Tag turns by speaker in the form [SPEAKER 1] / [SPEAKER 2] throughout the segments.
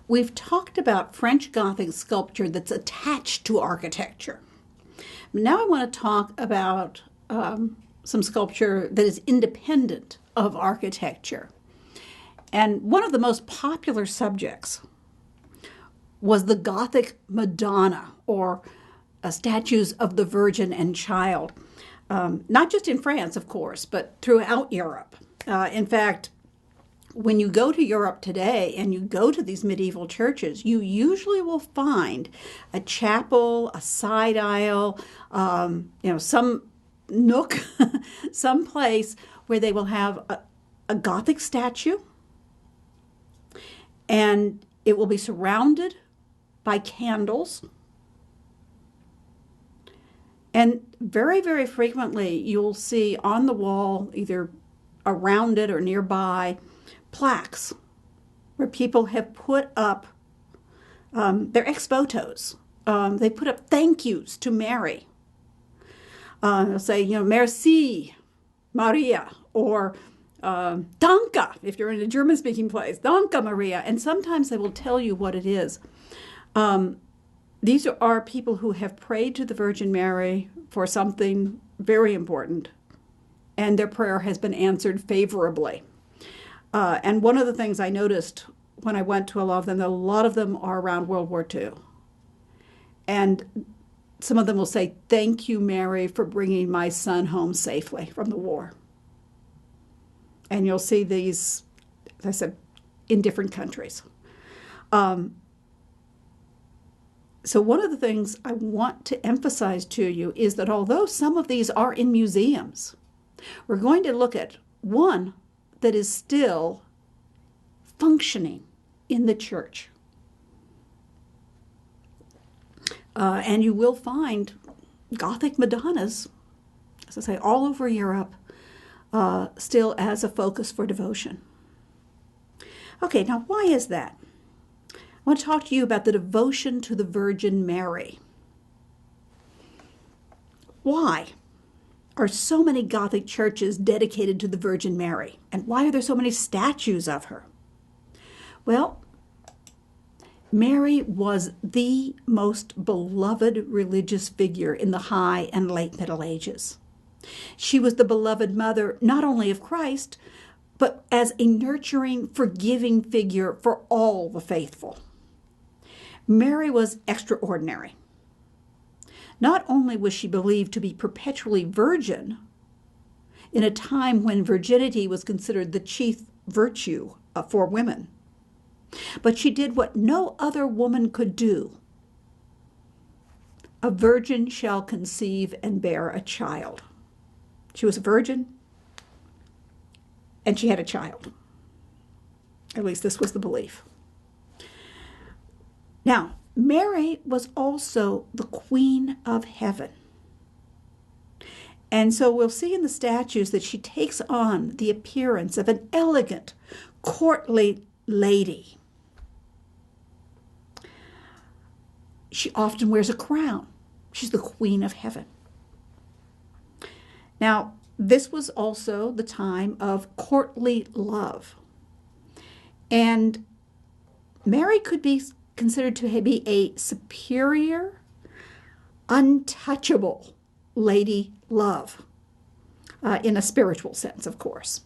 [SPEAKER 1] We've talked about French Gothic sculpture that's attached to architecture. Now I want to talk about some sculpture that is independent of architecture. And one of the most popular subjects was the Gothic Madonna, or statues of the Virgin and Child. Not just in France, of course, but throughout Europe. In fact, when you go to Europe today and you go to these medieval churches, you usually will find a chapel, a side aisle, some nook, some place where they will have a Gothic statue, and it will be surrounded by candles. And very, very frequently, you'll see on the wall, either around it or nearby, plaques where people have put up their ex-votos. They put up thank yous to Mary. They'll say, merci, Maria, or Danke, if you're in a German-speaking place, Danke, Maria. And sometimes they will tell you what it is. These are people who have prayed to the Virgin Mary for something very important, and their prayer has been answered favorably. And one of the things I noticed when I went to a lot of them are around World War II. And some of them will say, thank you, Mary, for bringing my son home safely from the war. And you'll see these, as I said, in different countries. So one of the things I want to emphasize to you is that although some of these are in museums, we're going to look at one that is still functioning in the church. And you will find Gothic Madonnas, as I say, all over Europe, still as a focus for devotion. Okay, now why is that? I want to talk to you about the devotion to the Virgin Mary. Why are so many Gothic churches dedicated to the Virgin Mary? And why are there so many statues of her? Well, Mary was the most beloved religious figure in the High and Late Middle Ages. She was the beloved mother not only of Christ, but as a nurturing, forgiving figure for all the faithful. Mary was extraordinary. Not only was she believed to be perpetually virgin, in a time when virginity was considered the chief virtue for women, but she did what no other woman could do. A virgin shall conceive and bear a child. She was a virgin, and she had a child. At least this was the belief. Now, Mary was also the Queen of Heaven. And so we'll see in the statues that she takes on the appearance of an elegant, courtly lady. She often wears a crown. She's the Queen of Heaven. Now, this was also the time of courtly love. And Mary could be considered to be a superior, untouchable lady love, in a spiritual sense, of course.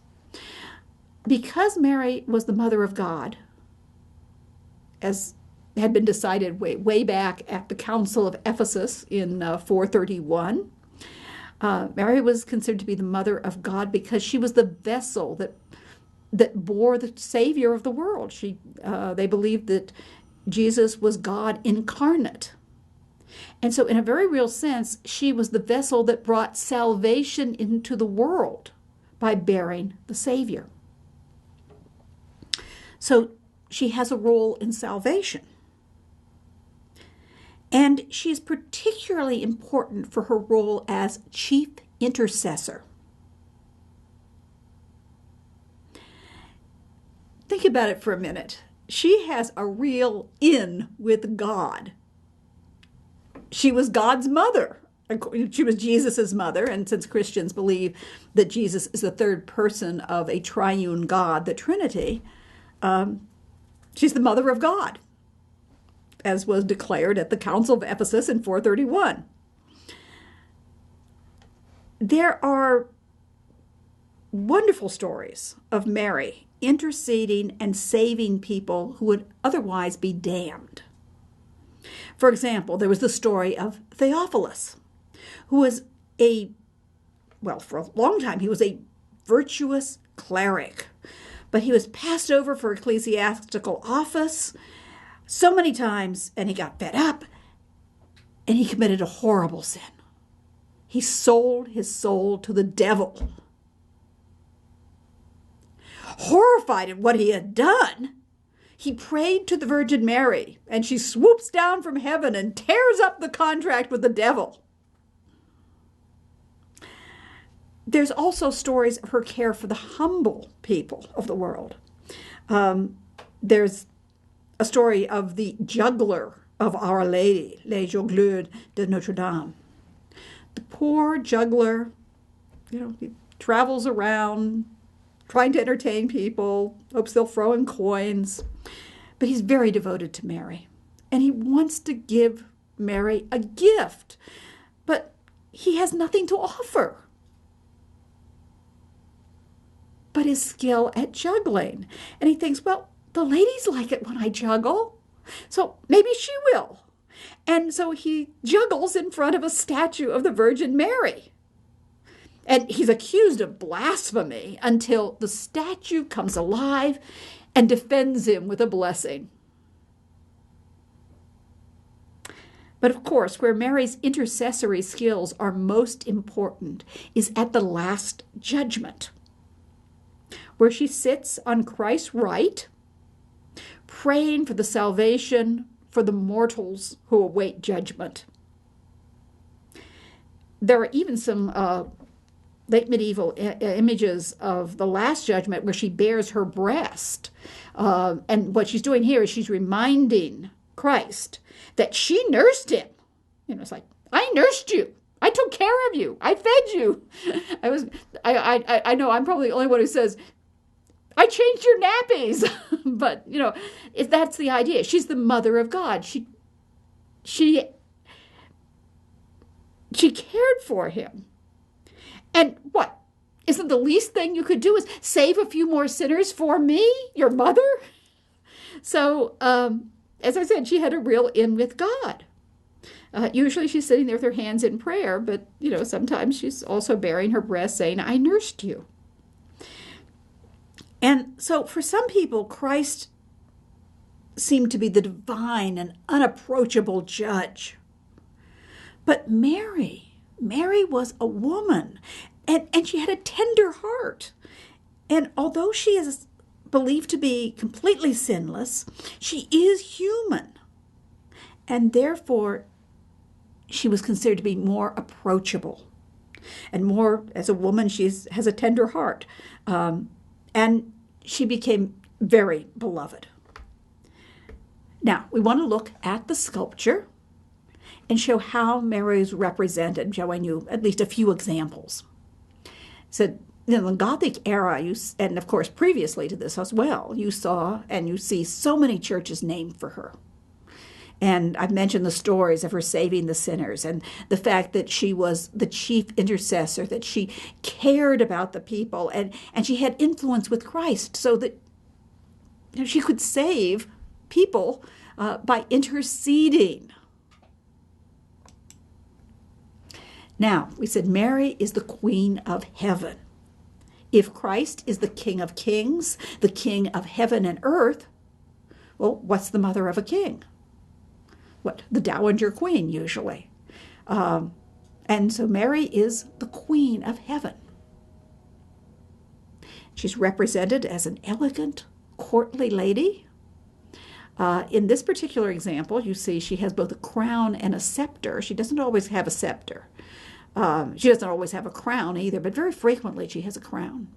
[SPEAKER 1] Because Mary was the mother of God, as had been decided way back at the Council of Ephesus in 431, Mary was considered to be the mother of God because she was the vessel that bore the Savior of the world. They believed that Jesus was God incarnate. And so in a very real sense, she was the vessel that brought salvation into the world by bearing the Savior. So she has a role in salvation. And she is particularly important for her role as chief intercessor. Think about it for a minute. She has a real in with God. She was God's mother. She was Jesus's mother, and since Christians believe that Jesus is the third person of a triune God, the Trinity, she's the mother of God. as was declared at the Council of Ephesus in 431. There are wonderful stories of Mary interceding and saving people who would otherwise be damned. For example, there was the story of Theophilus, who was for a long time, he was a virtuous cleric, but he was passed over for ecclesiastical office so many times, and he got fed up, and he committed a horrible sin. He sold his soul to the devil. Horrified at what he had done, he prayed to the Virgin Mary, and she swoops down from heaven and tears up the contract with the devil. There's also stories of her care for the humble people of the world. There's a story of the juggler of Our Lady, Les Jongleurs de Notre Dame. The poor juggler, he travels around trying to entertain people, hopes they'll throw in coins, but he's very devoted to Mary. And he wants to give Mary a gift, but he has nothing to offer but his skill at juggling. And he thinks, well, the ladies like it when I juggle, so maybe she will. And so he juggles in front of a statue of the Virgin Mary. And he's accused of blasphemy until the statue comes alive and defends him with a blessing. But of course, where Mary's intercessory skills are most important is at the Last Judgment, where she sits on Christ's right, praying for the salvation for the mortals who await judgment. There are even some late medieval images of the Last Judgment where she bears her breast. And what she's doing here is she's reminding Christ that she nursed him. It's like, I nursed you. I took care of you. I fed you. I know I'm probably the only one who says, I changed your nappies. But, if that's the idea. She's the mother of God. She cared for him. And what? Isn't the least thing you could do is save a few more sinners for me, your mother? So, as I said, she had a real in with God. Usually she's sitting there with her hands in prayer, but, sometimes she's also bearing her breast saying, I nursed you. And so for some people, Christ seemed to be the divine and unapproachable judge. But Mary was a woman, and she had a tender heart. And although she is believed to be completely sinless, she is human. And therefore, she was considered to be more approachable. And more, as a woman, she has a tender heart. And she became very beloved. Now, we want to look at the sculpture and show how Mary is represented, showing you at least a few examples. So, in the Gothic era, and of course previously to this as well, you saw and you see so many churches named for her. And I've mentioned the stories of her saving the sinners and the fact that she was the chief intercessor, that she cared about the people, and she had influence with Christ so that she could save people by interceding. Now, we said Mary is the Queen of Heaven. If Christ is the King of Kings, the King of heaven and earth, well, what's the mother of a king? What? The Dowager Queen, usually. And so Mary is the Queen of Heaven. She's represented as an elegant, courtly lady. In this particular example, you see she has both a crown and a scepter. She doesn't always have a scepter. She doesn't always have a crown either, but very frequently she has a crown.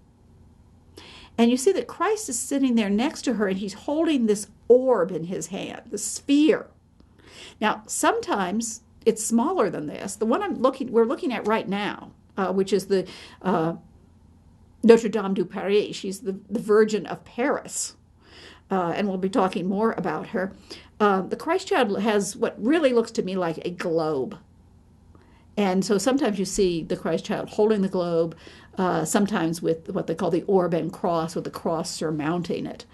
[SPEAKER 1] And you see that Christ is sitting there next to her, and he's holding this orb in his hand, the sphere. Now, sometimes it's smaller than this. The one we're looking at right now, which is the Notre Dame du Paris. She's the Virgin of Paris. and we'll be talking more about her. The Christ child has what really looks to me like a globe. And so sometimes you see the Christ child holding the globe, sometimes with what they call the orb and cross, with the cross surmounting it.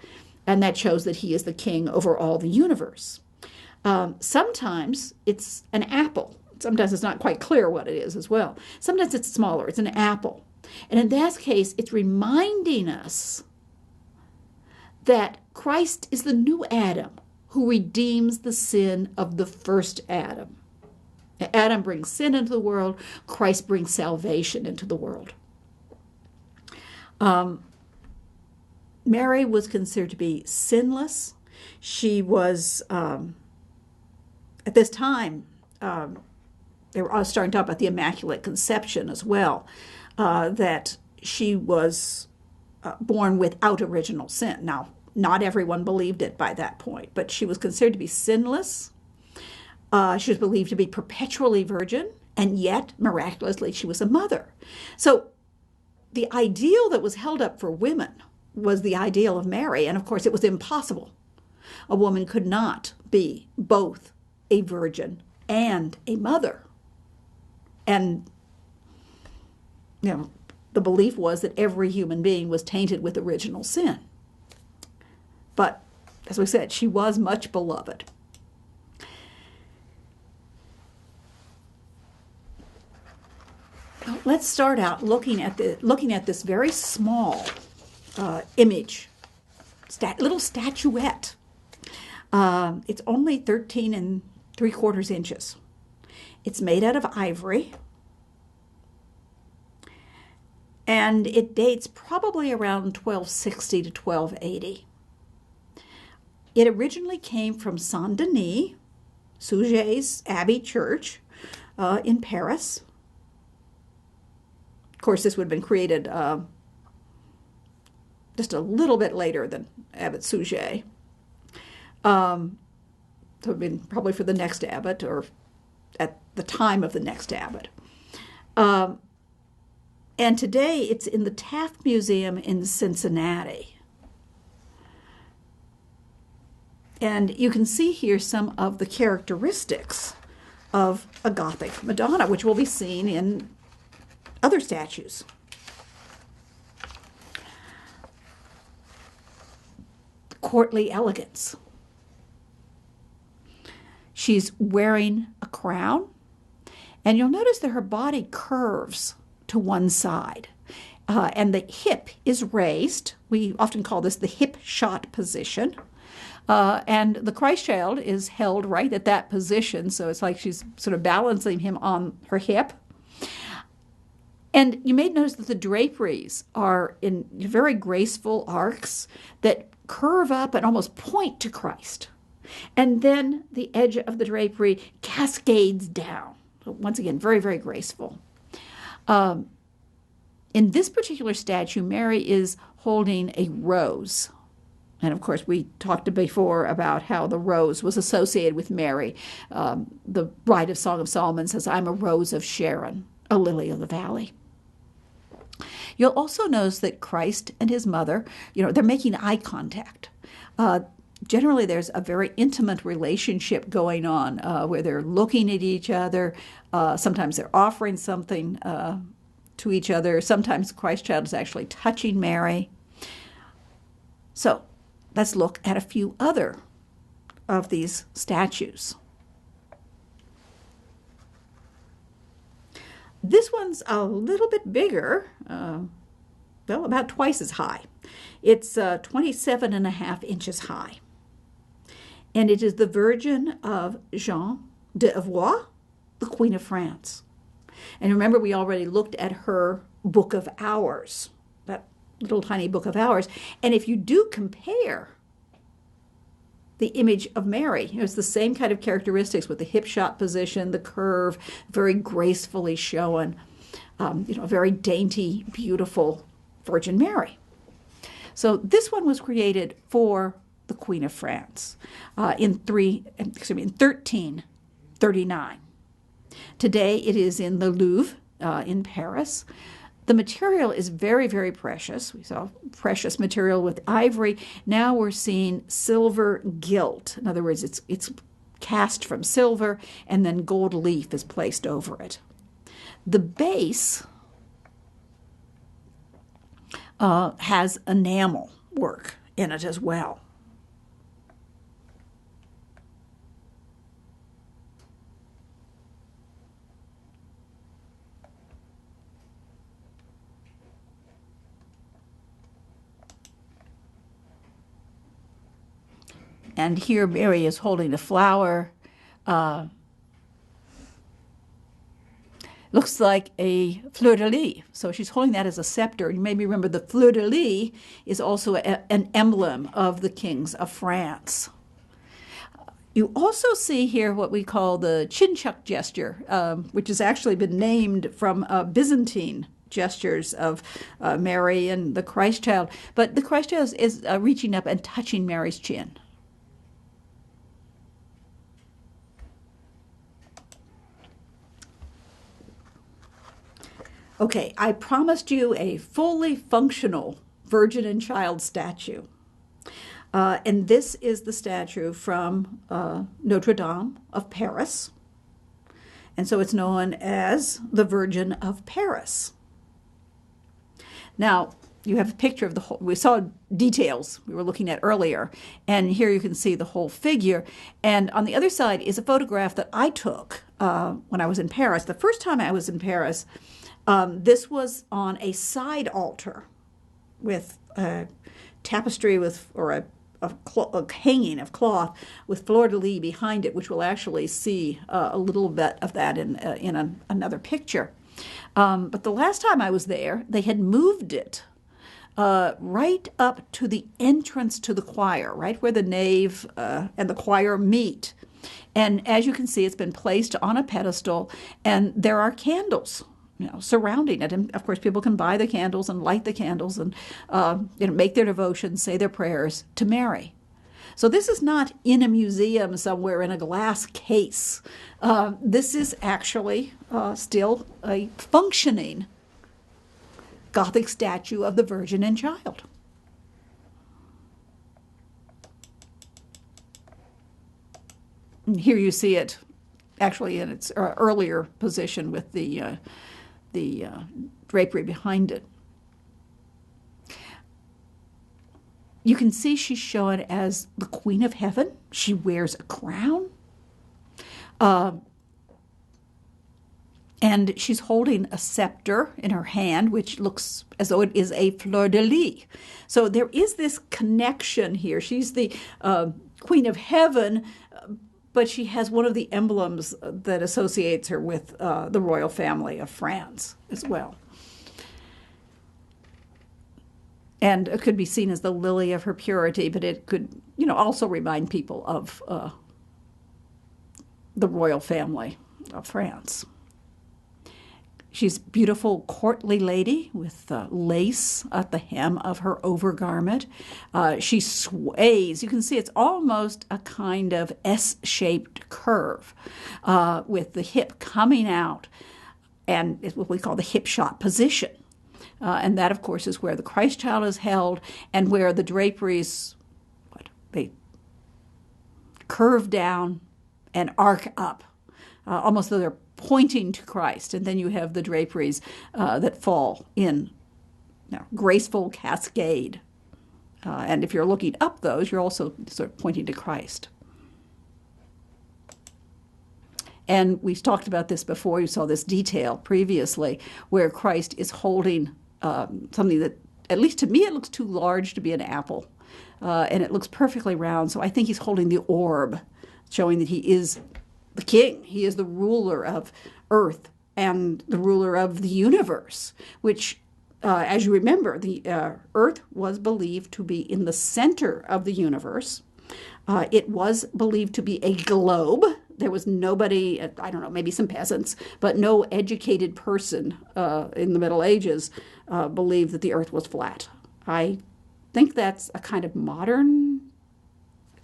[SPEAKER 1] And that shows that he is the king over all the universe. Sometimes it's an apple. Sometimes it's not quite clear what it is as well. Sometimes it's smaller. It's an apple. And in that case, it's reminding us that Christ is the new Adam who redeems the sin of the first Adam. Adam brings sin into the world. Christ brings salvation into the world. Mary was considered to be sinless. She was, at this time, they were starting to talk about the Immaculate Conception as well, that she was born without original sin. Now, not everyone believed it by that point, but she was considered to be sinless. She was believed to be perpetually virgin, and yet, miraculously, she was a mother. So the ideal that was held up for women was the ideal of Mary, and of course it was impossible. A woman could not be both a virgin and a mother. And, the belief was that every human being was tainted with original sin. But, as we said, she was much beloved. Let's start out looking at this very small image, little statuette. It's only 13 3/4 inches. It's made out of ivory, and it dates probably around 1260 to 1280. It originally came from Saint Denis, Suger's Abbey Church in Paris. Of course, this would have been created just a little bit later than Abbot Suger. So it would have been probably for the next abbot or at the time of the next abbot. And today it's in the Taft Museum in Cincinnati. And you can see here some of the characteristics of a Gothic Madonna, which will be seen in other statues. Courtly elegance. She's wearing a crown, and you'll notice that her body curves to one side, and the hip is raised. We often call this the hip shot position. And the Christ child is held right at that position, so it's like she's sort of balancing him on her hip. And you may notice that the draperies are in very graceful arcs that curve up and almost point to Christ. And then the edge of the drapery cascades down. So once again, very, very graceful. In this particular statue, Mary is holding a rose. And of course, we talked before about how the rose was associated with Mary. The Bride of Song of Solomon says, "I'm a rose of Sharon, a lily of the valley." You'll also notice that Christ and his mother, they're making eye contact. Generally, there's a very intimate relationship going on where they're looking at each other. Sometimes they're offering something to each other. Sometimes the Christ child is actually touching Mary. So let's look at a few other of these statues. This one's a little bit bigger, about twice as high. It's 27.5 inches high. And it is the Virgin of Jeanne d'Ivory, the Queen of France. And remember, we already looked at her Book of Hours, that little tiny Book of Hours. And if you do compare the image of Mary, it's the same kind of characteristics with the hip shot position, the curve, very gracefully shown, very dainty, beautiful Virgin Mary. So this one was created for the Queen of France in 1339. Today it is in the Louvre in Paris. The material is very, very precious. We saw precious material with ivory. Now we're seeing silver gilt. In other words, it's cast from silver, and then gold leaf is placed over it. The base has enamel work in it as well. And here Mary is holding a flower. Looks like a fleur-de-lis. So she's holding that as a scepter. You maybe remember the fleur-de-lis is also an emblem of the kings of France. You also see here what we call the chinchuk gesture, which has actually been named from Byzantine gestures of Mary and the Christ child. But the Christ child is reaching up and touching Mary's chin. Okay, I promised you a fully functional Virgin and Child statue. And this is the statue from Notre Dame of Paris. And so it's known as the Virgin of Paris. Now, you have a picture of the whole, we saw details we were looking at earlier, and here you can see the whole figure. And on the other side is a photograph that I took when I was in Paris. The first time I was in Paris, this was on a side altar with a tapestry with, or a hanging of cloth with fleur-de-lis behind it, which we'll actually see a little bit of that in another picture. But the last time I was there, they had moved it right up to the entrance to the choir, right where the nave and the choir meet. And as you can see, it's been placed on a pedestal, and there are candles, surrounding it. And of course, people can buy the candles and light the candles and make their devotions, say their prayers to Mary. So this is not in a museum somewhere in a glass case. This is actually still a functioning Gothic statue of the Virgin and Child. And here you see it actually in its earlier position with the drapery behind it. You can see she's shown as the Queen of Heaven. She wears a crown. And she's holding a scepter in her hand, which looks as though it is a fleur-de-lis. So there is this connection here. She's the Queen of Heaven, but she has one of the emblems that associates her with the royal family of France as well. And it could be seen as the lily of her purity, but it could, also remind people of the royal family of France. She's a beautiful, courtly lady with lace at the hem of her overgarment. She sways. You can see it's almost a kind of S-shaped curve with the hip coming out, and it's what we call the hip shot position. And that, of course, is where the Christ child is held and where the draperies, they curve down and arc up, almost though they're pointing to Christ. And then you have the draperies that fall in graceful cascade. And if you're looking up those, you're also sort of pointing to Christ. And we've talked about this before. You saw this detail previously where Christ is holding something that, at least to me, it looks too large to be an apple. And it looks perfectly round. So I think he's holding the orb, showing that he is the king. He is the ruler of earth and the ruler of the universe, which, as you remember, the earth was believed to be in the center of the universe. It was believed to be a globe. There was nobody, I don't know, maybe some peasants, but no educated person in the Middle Ages believed that the earth was flat. I think that's a kind of modern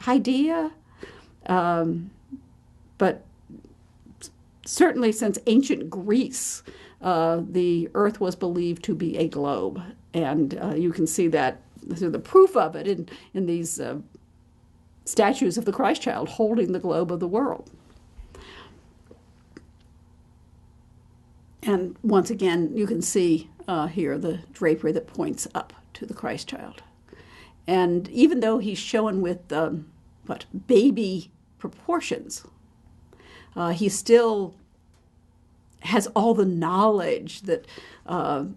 [SPEAKER 1] idea. But certainly since ancient Greece, the earth was believed to be a globe. And you can see that, the proof of it in these statues of the Christ child holding the globe of the world. And once again, you can see here the drapery that points up to the Christ child. And even though he's shown with baby proportions, he still has all the knowledge that an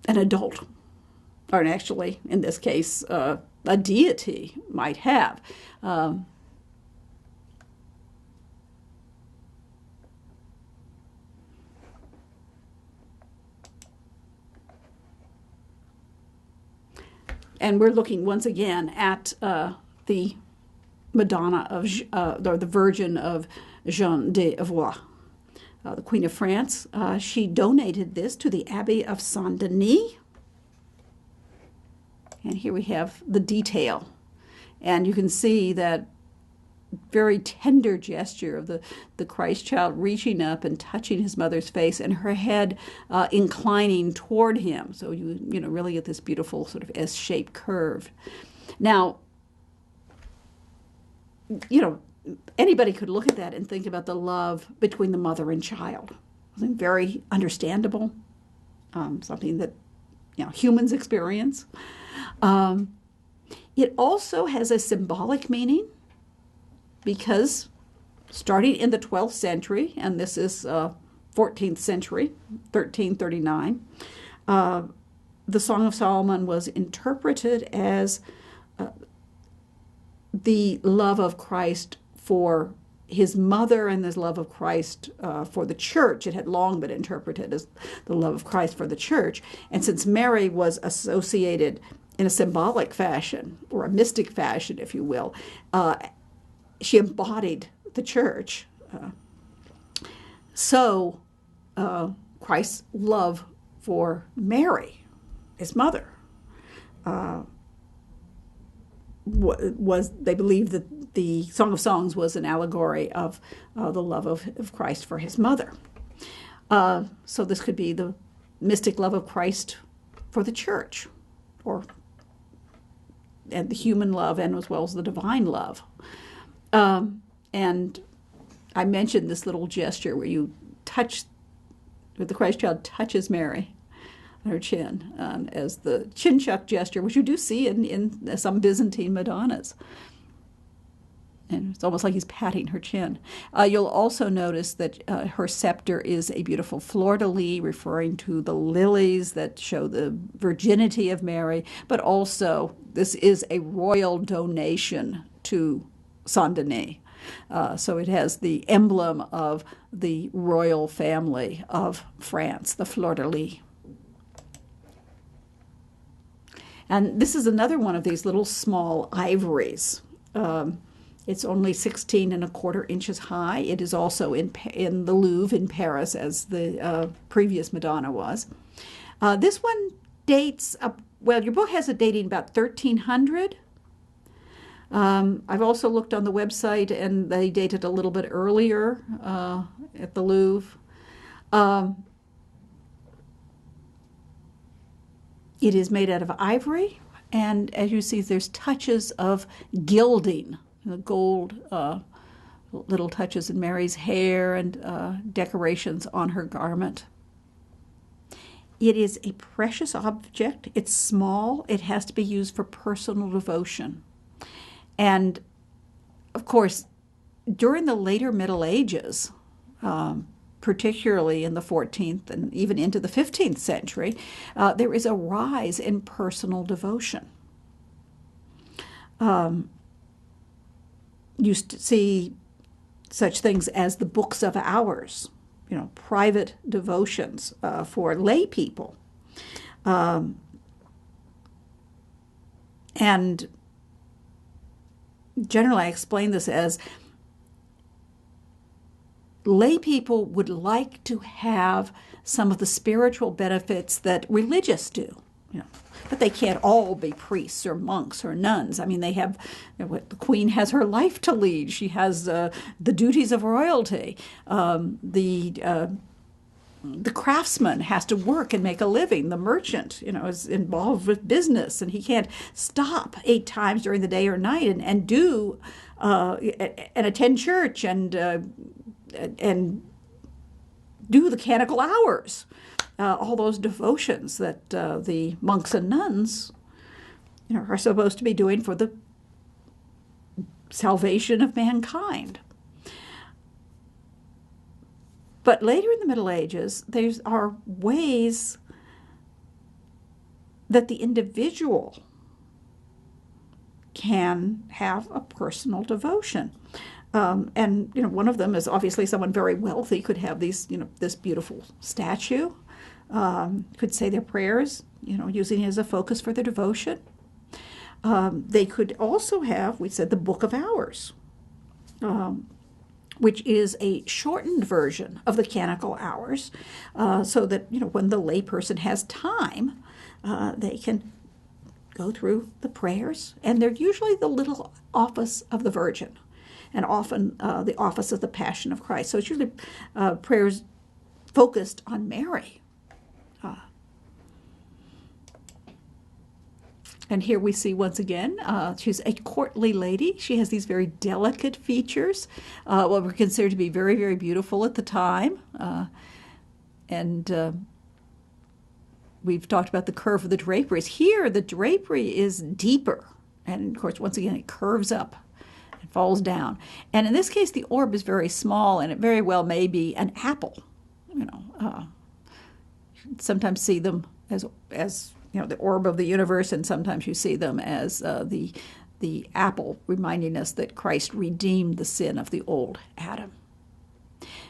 [SPEAKER 1] adult, or actually, in this case, a deity might have. And we're looking once again at the Madonna of, or the Virgin of Jeanne d'Ivoire, the Queen of France. She donated this to the Abbey of Saint-Denis. And here we have the detail. And you can see that very tender gesture of the Christ child reaching up and touching his mother's face, and her head inclining toward him. So you really get this beautiful sort of S-shaped curve. Now, anybody could look at that and think about the love between the mother and child. Something very understandable, something that humans experience. It also has a symbolic meaning, because starting in the 12th century, and this is 14th century, 1339, the Song of Solomon was interpreted as the love of Christ for his mother and his love of Christ for the church. It had long been interpreted as the love of Christ for the church. And since Mary was associated in a symbolic fashion, or a mystic fashion, if you will, she embodied the church. So Christ's love for Mary, his mother, they believed that the Song of Songs was an allegory of the love of Christ for his mother. So this could be the mystic love of Christ for the church, and the human love, and as well as the divine love. And I mentioned this little gesture where the Christ child touches Mary on her chin, as the chin chuck gesture, which you do see in some Byzantine Madonnas. And it's almost like he's patting her chin. You'll also notice that her scepter is a beautiful fleur-de-lis, referring to the lilies that show the virginity of Mary, but also this is a royal donation to Saint-Denis. So it has the emblem of the royal family of France, the fleur-de-lis. And this is another one of these little small ivories. It's only 16¼ inches high. It is also in the Louvre in Paris, as the previous Madonna was. This one dates up, well, your book has it dating about 1300. I've also looked on the website, and they dated a little bit earlier at the Louvre. It is made out of ivory, and as you see, there's touches of gilding, the gold little touches in Mary's hair, and decorations on her garment. It is a precious object. It's small. It has to be used for personal devotion. And, of course, during the later Middle Ages, particularly in the 14th and even into the 15th century, there is a rise in personal devotion. You see such things as the books of hours, private devotions for lay people. And generally, I explain this as lay people would like to have some of the spiritual benefits that religious do. you know, but they can't all be priests or monks or nuns. I mean, they have, the queen has her life to lead. She has the duties of royalty. The craftsman has to work and make a living. The merchant, is involved with business, and he can't stop 8 times during the day or night and do and attend church and do the canonical hours, all those devotions that the monks and nuns, are supposed to be doing for the salvation of mankind. But later in the Middle Ages, there are ways that the individual can have a personal devotion. And one of them is obviously someone very wealthy could have these, this beautiful statue, could say their prayers, using it as a focus for their devotion. They could also have, we said, the Book of Hours, which is a shortened version of the canonical hours, so that, when the layperson has time, they can go through the prayers. And they're usually the little office of the Virgin, and often the office of the Passion of Christ. So it's usually prayers focused on Mary. And here we see once again, she's a courtly lady. She has these very delicate features, what were considered to be very, very beautiful at the time. And we've talked about the curve of the draperies. Here, the drapery is deeper. And of course, once again, it curves up and falls down. And in this case, the orb is very small, and it very well may be an apple. Sometimes see them as the orb of the universe, and sometimes you see them as the apple, reminding us that Christ redeemed the sin of the old Adam.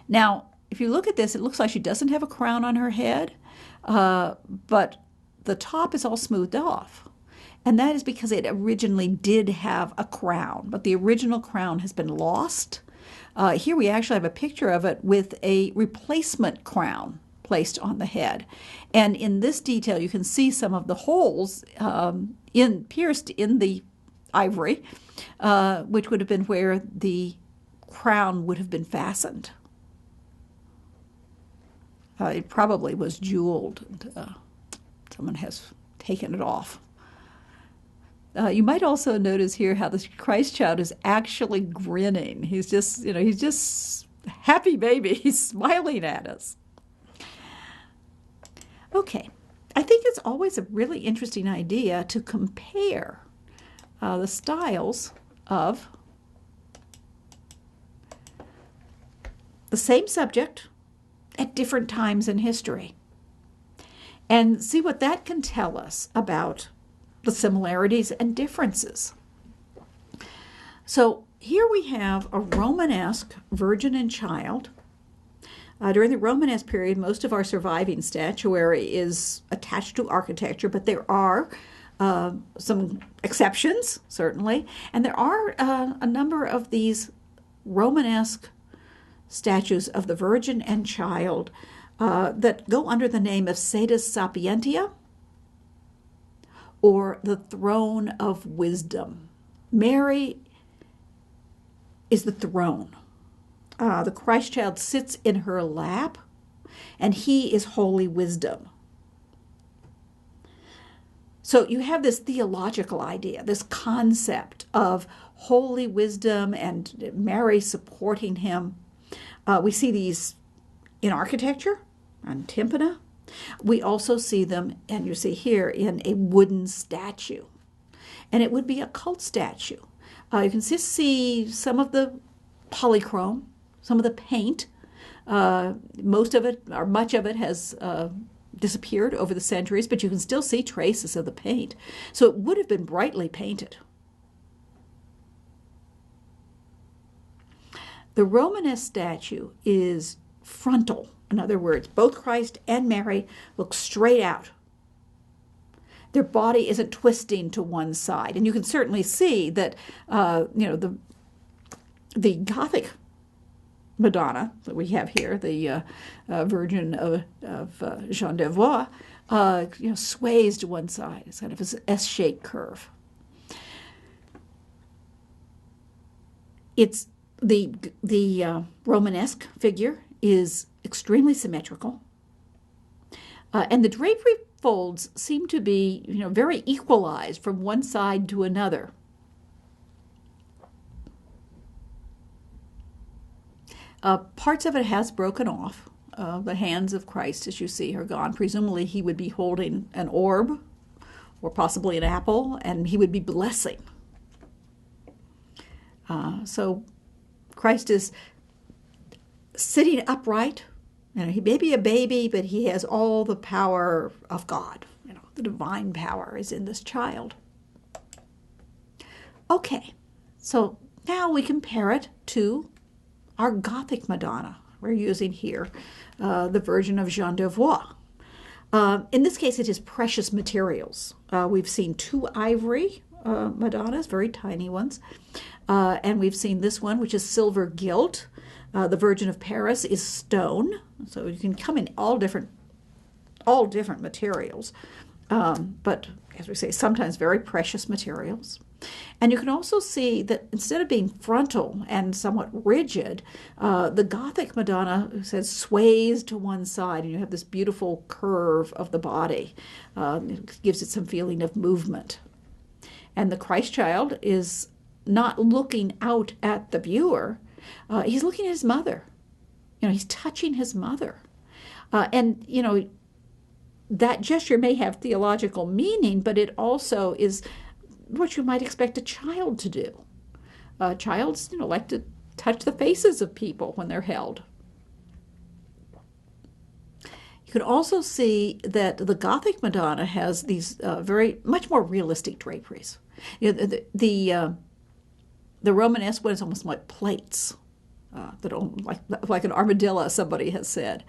[SPEAKER 1] Now, if you look at this, it looks like she doesn't have a crown on her head, but the top is all smoothed off. And that is because it originally did have a crown, but the original crown has been lost. Here we actually have a picture of it with a replacement crown placed on the head. And in this detail, you can see some of the holes pierced in the ivory, which would have been where the crown would have been fastened. It probably was jeweled. Someone has taken it off. You might also notice here how the Christ child is actually grinning. He's just happy baby. He's smiling at us. Okay, I think it's always a really interesting idea to compare the styles of the same subject at different times in history and see what that can tell us about the similarities and differences. So here we have a Romanesque Virgin and Child. During the Romanesque period, most of our surviving statuary is attached to architecture, but there are some exceptions, certainly, and there are a number of these Romanesque statues of the Virgin and Child that go under the name of Sedis Sapientia, or the Throne of Wisdom. Mary is the throne. The Christ child sits in her lap, and he is holy wisdom. So you have this theological idea, this concept of holy wisdom and Mary supporting him. We see these in architecture, on tympana. We also see them, and you see here, in a wooden statue. And it would be a cult statue. You can see some of the polychrome, some of the paint. Most of it, or much of it, has disappeared over the centuries, but you can still see traces of the paint. So it would have been brightly painted. The Romanesque statue is frontal. In other words, both Christ and Mary look straight out. Their body isn't twisting to one side. And you can certainly see that, the Gothic Madonna that we have here, the Virgin of Jean d'Avoy, sways to one side. It's kind of an S-shaped curve. It's the Romanesque figure is extremely symmetrical, and the drapery folds seem to be very equalized from one side to another. Parts of it has broken off. The hands of Christ, as you see, are gone. Presumably he would be holding an orb or possibly an apple, and he would be blessing. So Christ is sitting upright. He may be a baby, but he has all the power of God. The divine power is in this child. Okay, so now we compare it to our Gothic Madonna. We're using here the version of Jean d'Avoy. In this case, it is precious materials. We've seen 2 ivory Madonnas, very tiny ones. And we've seen this one, which is silver gilt. The Virgin of Paris is stone. So you can come in all different materials. But as we say, sometimes very precious materials. And you can also see that instead of being frontal and somewhat rigid, the Gothic Madonna sways to one side, and you have this beautiful curve of the body. It gives it some feeling of movement. And the Christ child is not looking out at the viewer. He's looking at his mother. He's touching his mother. And that gesture may have theological meaning, but it also is what you might expect a child to do. Childs, like to touch the faces of people when they're held. You can also see that the Gothic Madonna has these much more realistic draperies. The Romanesque one is almost like plates, like an armadillo, somebody has said.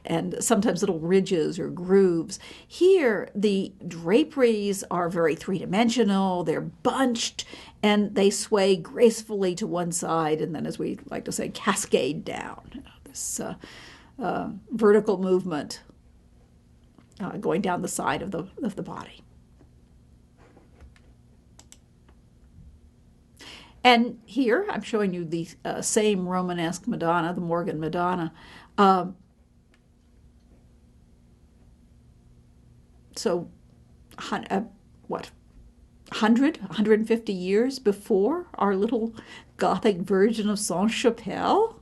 [SPEAKER 1] And sometimes little ridges or grooves. Here, the draperies are very three-dimensional, they're bunched, and they sway gracefully to one side, and then, as we like to say, cascade down. This vertical movement going down the side of the body. And here, I'm showing you the same Romanesque Madonna, the Morgan Madonna. So, 150 years before our little Gothic Virgin of Sainte-Chapelle?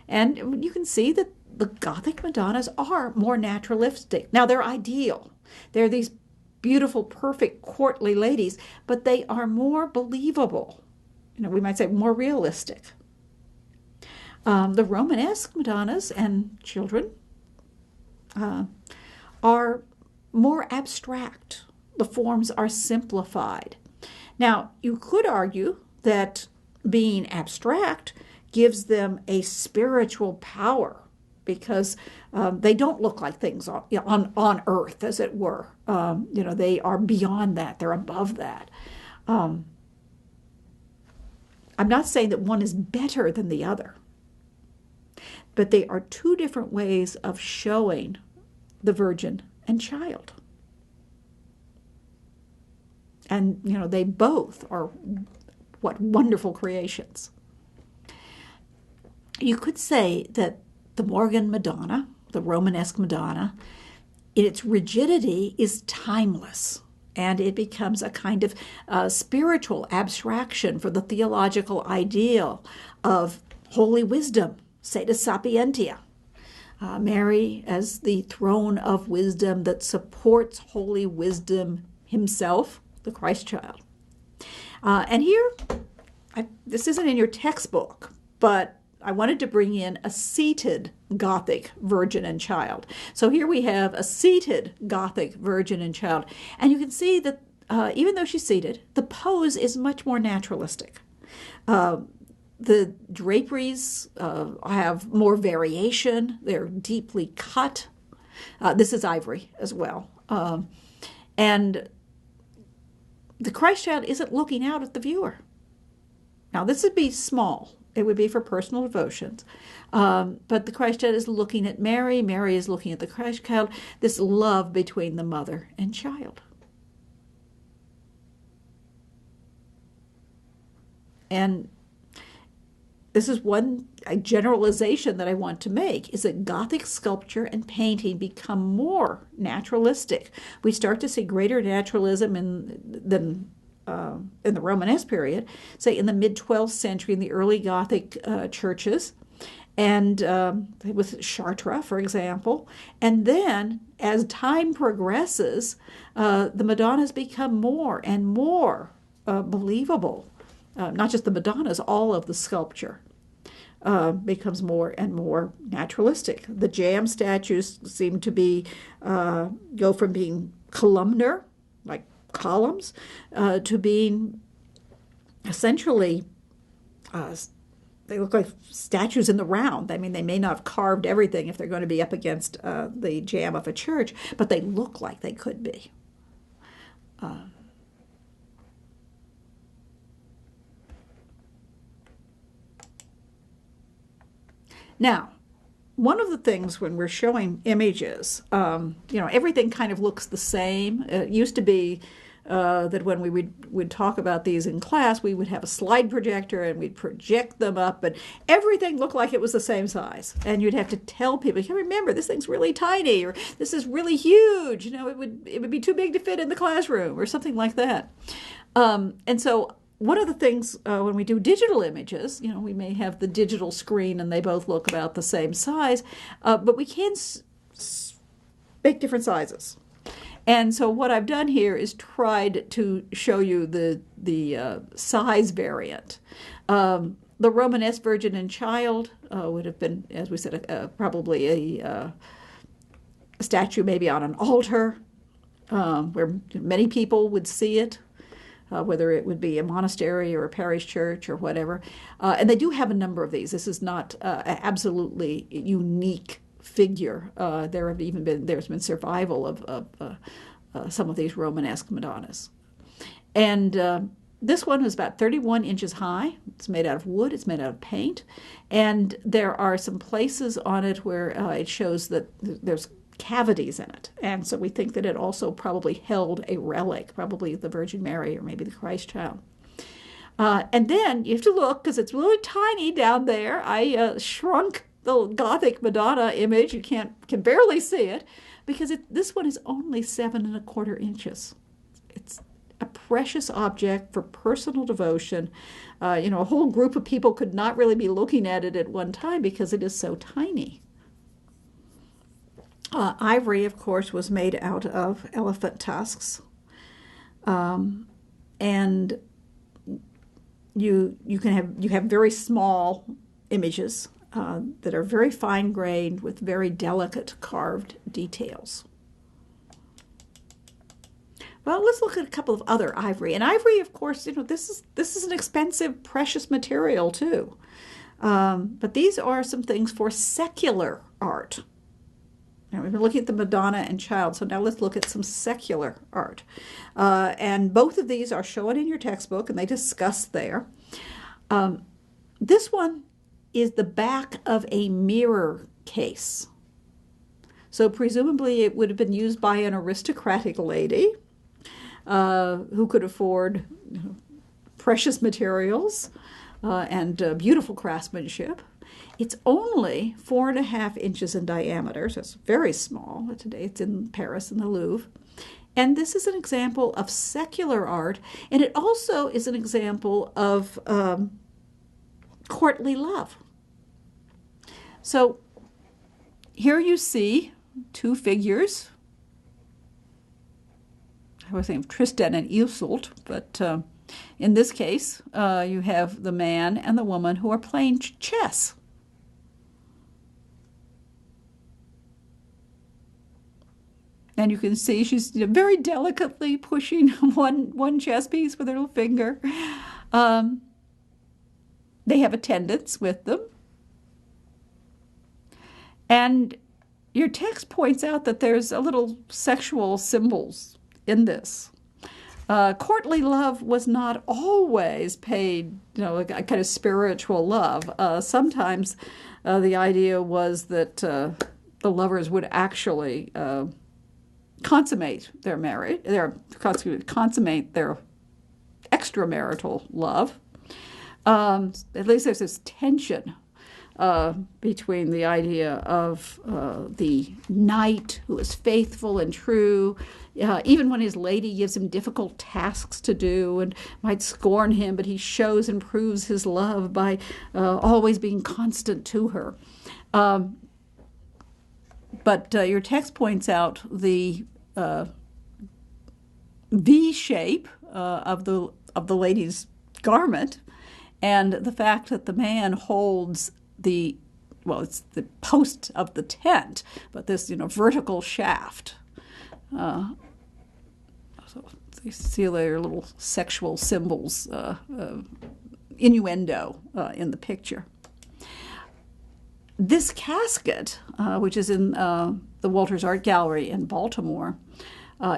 [SPEAKER 1] And you can see that the Gothic Madonnas are more naturalistic. Now, they're ideal. They're these beautiful, perfect, courtly ladies, but they are more believable. We might say more realistic. The Romanesque Madonnas and children are more abstract. The forms are simplified. Now, you could argue that being abstract gives them a spiritual power because they don't look like things on earth, as it were. They are beyond that. They're above that. I'm not saying that one is better than the other, but they are 2 different ways of showing the Virgin and child. And, they both are what wonderful creations. You could say that the Morgan Madonna, the Romanesque Madonna, in its rigidity is timeless, and it becomes a kind of spiritual abstraction for the theological ideal of holy wisdom, Sede Sapientia. Mary as the throne of wisdom that supports holy wisdom himself, the Christ child. And here, this isn't in your textbook, but I wanted to bring in a seated Gothic Virgin and Child. So here we have a seated Gothic Virgin and Child. And you can see that even though she's seated, the pose is much more naturalistic. The draperies have more variation. They're deeply cut. This is ivory as well. And the Christ child isn't looking out at the viewer. Now, this would be small It would be for personal devotions. But the Christ child is looking at Mary. Mary is looking at the Christ child. This love between the mother and child. And this is one generalization that I want to make, is that Gothic sculpture and painting become more naturalistic. We start to see greater naturalism than in the Romanesque period, say in the mid-12th century in the early Gothic churches, and with Chartres, for example. And then, as time progresses, the Madonnas become more and more believable. Not just the Madonnas, all of the sculpture becomes more and more naturalistic. The jam statues seem to be go from being columnar, like columns, to being essentially they look like statues in the round. I mean, they may not have carved everything if they're going to be up against the jamb of a church, but they look like they could be. Now, one of the things when we're showing images, everything kind of looks the same. It used to be that when we would talk about these in class, we would have a slide projector and we'd project them up, and everything looked like it was the same size. And you'd have to tell people, you remember, this thing's really tiny, or this is really huge. It would be too big to fit in the classroom, or something like that. And so one of the things when we do digital images, we may have the digital screen and they both look about the same size, but we can make different sizes. And so what I've done here is tried to show you the size variant. The Romanesque Virgin and Child would have been, as we said, probably a statue maybe on an altar where many people would see it. Whether it would be a monastery or a parish church or whatever. And they do have a number of these. This is not an absolutely unique figure. There's been survival of some of these Romanesque Madonnas. And this one was about 31 inches high. It's made out of wood. It's made out of paint. And there are some places on it where it shows that there's cavities in it. And so we think that it also probably held a relic, probably the Virgin Mary or maybe the Christ child. And then you have to look, because it's really tiny down there. I shrunk the Gothic Madonna image. You can barely see it, because this one is only 7¼ inches. It's a precious object for personal devotion. A whole group of people could not really be looking at it at one time because it is so tiny. Ivory, of course, was made out of elephant tusks, and you have very small images that are very fine-grained with very delicate carved details. Well, let's look at a couple of other ivory. And ivory, of course, this is an expensive, precious material too. But these are some things for secular art. We've been looking at the Madonna and Child, so now let's look at some secular art. And both of these are shown in your textbook, and they discuss there. This one is the back of a mirror case. So presumably it would have been used by an aristocratic lady who could afford precious materials and beautiful craftsmanship. It's only 4½ inches in diameter, so it's very small. Today it's in Paris in the Louvre. And this is an example of secular art, and it also is an example of courtly love. So here you see two figures. I was thinking of Tristan and Isolde, but in this case, you have the man and the woman who are playing chess. And you can see she's very delicately pushing one chess piece with her little finger. They have attendants with them. And your text points out that there's a little sexual symbols in this. Courtly love was not always paid, a kind of spiritual love. Sometimes the idea was that the lovers would actually consummate their marriage, consummate their extramarital love. At least there's this tension between the idea of the knight who is faithful and true, even when his lady gives him difficult tasks to do and might scorn him, but he shows and proves his love by always being constant to her. But your text points out the V shape of the lady's garment, and the fact that the man holds it's the post of the tent, but this vertical shaft. So you see there little sexual symbols, innuendo in the picture. This casket, which is in the Walters Art Gallery in Baltimore,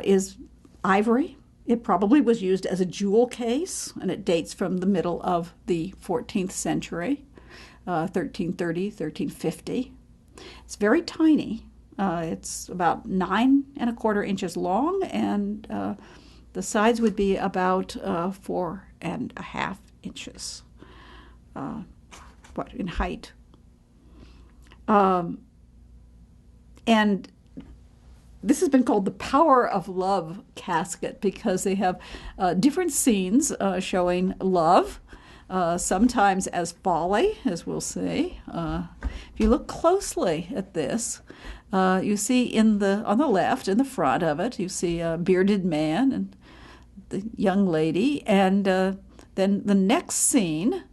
[SPEAKER 1] is ivory. It probably was used as a jewel case, and it dates from the middle of the 14th century, 1330, 1350. It's very tiny. It's about 9¼ inches long, and the sides would be about 4½ inches in height. And this has been called the Power of Love casket because they have different scenes showing love, sometimes as folly, as we'll see. If you look closely at this, you see on the left, in the front of it, you see a bearded man and the young lady, and then the next scene,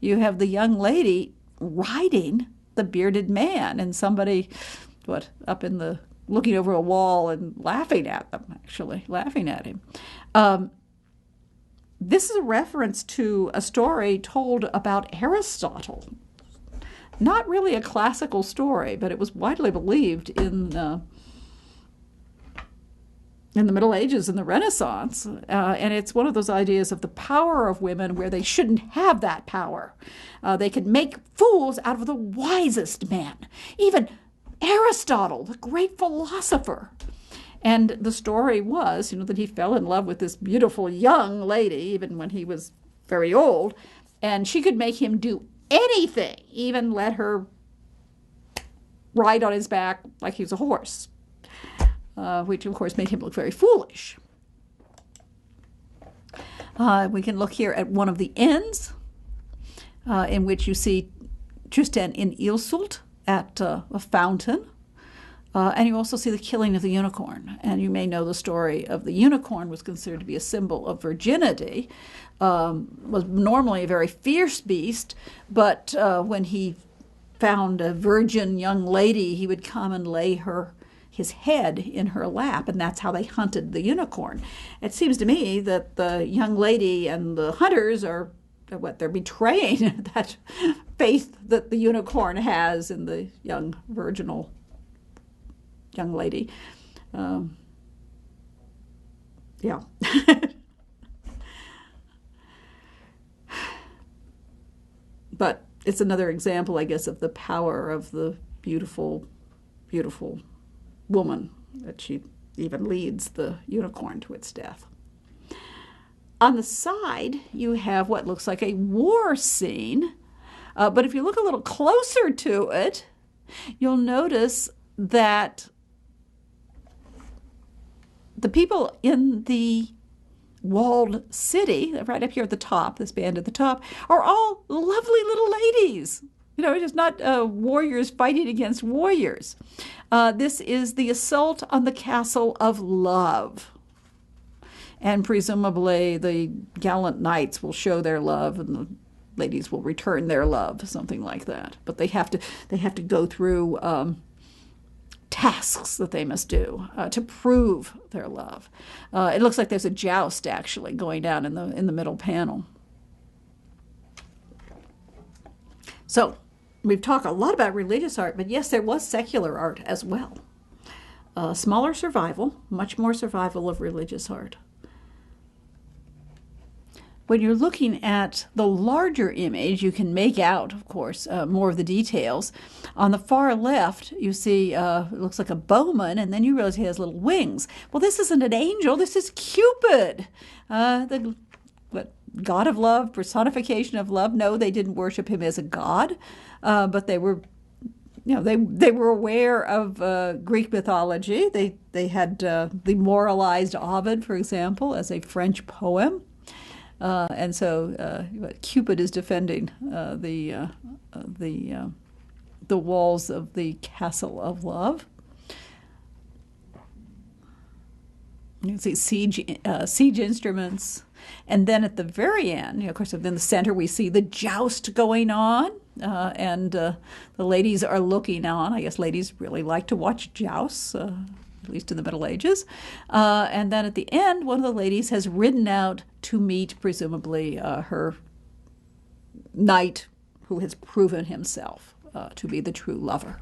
[SPEAKER 1] you have the young lady riding the bearded man, and somebody, looking over a wall and laughing at him. This is a reference to a story told about Aristotle. Not really a classical story, but it was widely believed in the Middle Ages and the Renaissance. And it's one of those ideas of the power of women where they shouldn't have that power. They could make fools out of the wisest men. Even Aristotle, the great philosopher. And the story was, that he fell in love with this beautiful young lady, even when he was very old, and she could make him do anything, even let her ride on his back like he was a horse, which, of course, made him look very foolish. We can look here at one of the ends, in which you see Tristan in Iseult at a fountain. And you also see the killing of the unicorn. And you may know the story of the unicorn was considered to be a symbol of virginity, was normally a very fierce beast, but when he found a virgin young lady, he would come and lay his head in her lap, and that's how they hunted the unicorn. It seems to me that the young lady and the hunters they're betraying that faith that the unicorn has in the young virginal young lady. Yeah. But it's another example, I guess, of the power of the beautiful, beautiful woman, that she even leads the unicorn to its death. On the side, you have what looks like a war scene, but if you look a little closer to it, you'll notice that the people in the walled city, right up here at the top, this band at the top, are all lovely little ladies. Just not warriors fighting against warriors. This is the assault on the castle of love. And presumably the gallant knights will show their love and the ladies will return their love, something like that. But they have to go through tasks that they must do to prove their love. It looks like there's a joust actually going down in the middle panel. So we've talked a lot about religious art, but yes, there was secular art as well. Smaller survival, much more survival of religious art. when you're looking at the larger image, you can make out, of course, more of the details. On the far left, you see it looks like a bowman, and then you realize he has little wings. Well, this isn't an angel. This is Cupid, the god of love, personification of love. No, they didn't worship him as a god, but they were, they were aware of Greek mythology. They had the moralized Ovid, for example, as a French poem. And so Cupid is defending the walls of the castle of love. You can see siege instruments. And then at the very end, of course, in the center, we see the joust going on. And the ladies are looking on. I guess ladies really like to watch jousts, at least in the Middle Ages. And then at the end, one of the ladies has ridden out to meet, presumably, her knight who has proven himself to be the true lover.